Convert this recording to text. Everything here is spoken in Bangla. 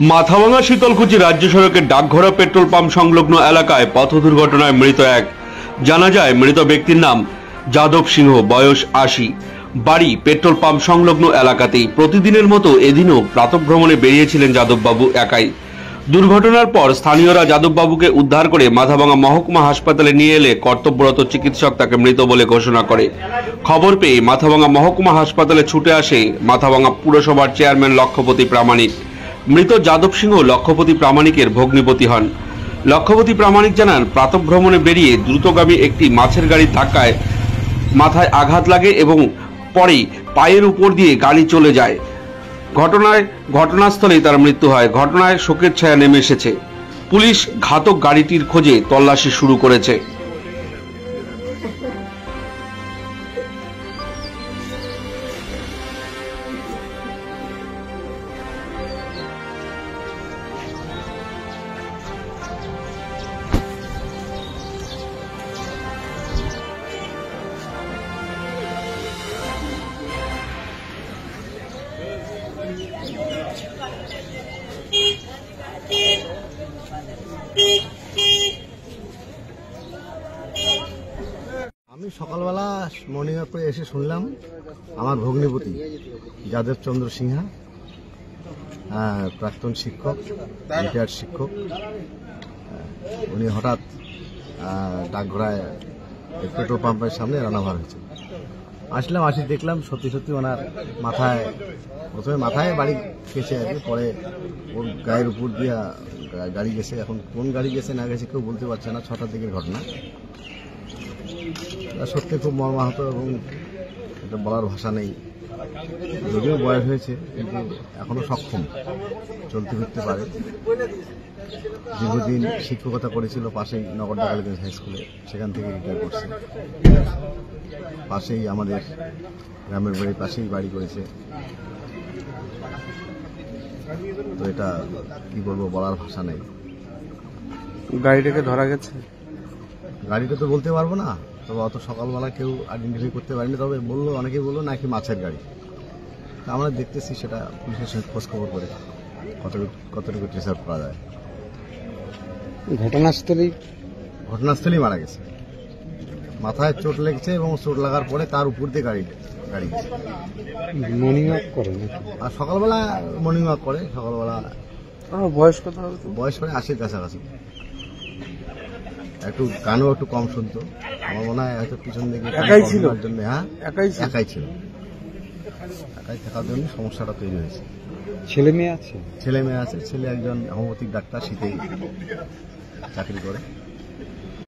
মাথাভাঙা শীতলকুচি রাজ্য সড়কের ডাকঘরা পেট্রোল পাম্প সংলগ্ন এলাকায় পথ দুর্ঘটনায় মৃত এক। জানা যায় মৃত ব্যক্তির নাম যাদব সিংহ, বয়স ৮০, বাড়ি পেট্রোল পাম্প সংলগ্ন এলাকাতেই। প্রতিদিনের মতো এদিনও প্রাতঃভ্রমণে বেরিয়েছিলেন যাদববাবু একাই। দুর্ঘটনার পর স্থানীয়রা যাদববাবুকে উদ্ধার করে মাথাভাঙা মহকুমা হাসপাতালে নিয়ে এলে কর্তব্যরত চিকিৎসক তাকে মৃত বলে ঘোষণা করে। খবর পেয়ে মাথাভাঙা মহকুমা হাসপাতালে ছুটে আসে মাথাভাঙা পুরসভার চেয়ারম্যান লক্ষপতি প্রামাণিক। মৃত যাদব সিংহ লক্ষপতি প্রামাণিকের ভগ্নিপতি হন। লক্ষপতি প্রামাণিক জানান, প্রাতঃভ্রমণে বেরিয়ে দ্রুতগামী একটি মাছের গাড়ির ধাক্কায় মাথায় আঘাত লাগে এবং পরেই পায়ের উপর দিয়ে গাড়ি চলে যায়। ঘটনাস্থলেই তার মৃত্যু হয়। ঘটনায় শোকের ছায়া নেমে এসেছে। পুলিশ ঘাতক গাড়িটির খোঁজে তল্লাশি শুরু করেছে। আমি সকালবেলা মর্নিং ওয়াক করে এসে শুনলাম আমার ভগ্নিপতি যাদব চন্দ্র সিংহা, প্রাক্তন শিক্ষক, রিটায়ার্ড শিক্ষক, উনি হঠাৎ ডাকঘরায় পেট্রোল পাম্পের সামনে রান্নাঘর হয়েছে। আসলাম, দেখলাম সত্যি সত্যি ওনার মাথায়, প্রথমে মাথায় বাড়ি গেছে আর কি, পরে ওর গায়ের উপর দিয়ে গাড়ি গেছে। এখন কোন গাড়ি গেছে না গেছে কেউ বলতে পারছে না। ৬টার দিকের ঘটনা। সত্যি খুব মর্মাহত এবং এটা বলার ভাষা নেই। যদিও বয়স হয়েছে কিন্তু এখনো সক্ষম, চলতে ফিরতে পারে। দীর্ঘদিন শিক্ষকতা করেছিল পাশেই নগর ডাকালগঞ্জ হাই স্কুলে, সেখান থেকে রিটায়ার করছে। পাশেই আমাদের গ্রামের বাড়ির পাশেই বাড়ি করেছে। তো এটা কি বলবো, বলার ভাষা নেই। গাড়িটাকে ধরা গেছে? গাড়িটা তো বলতে পারবো না, তবে অত সকালবেলা কেউ আইডেন্টিফাই করতে পারেনি। তবে অনেকেই বললো নাকি মাছের গাড়ি। আমরা দেখতেছি সেটা পুলিশের সঙ্গে খোঁজ খবর করে কতটুকু ট্রেস আউট করা যায়। ঘটনাস্থলেই মারা গেছে। মাথায় চোট লেগেছে এবং চোট লাগার পরে তার উপর দিয়ে গাড়ি গেছে। মর্নিং ওয়াক করে আর সকালবেলা মর্নিং ওয়াক করে। সকালবেলা বয়স কত হবে? বয়স করে ৮০-র কাছাকাছি। একটু গানও একটু কম শুনতো। আমার মনে হয় হয়তো পিছন দিকে একাই ছিল জন্য। হ্যাঁ, একাই ছিল। একাই থাকার জন্য সমস্যাটা তৈরি হয়েছে। ছেলে মেয়ে আছে? ছেলে মেয়ে আছে। ছেলে একজন হোমিওপ্যাথিক ডাক্তার, শীতেই চাকরি করে।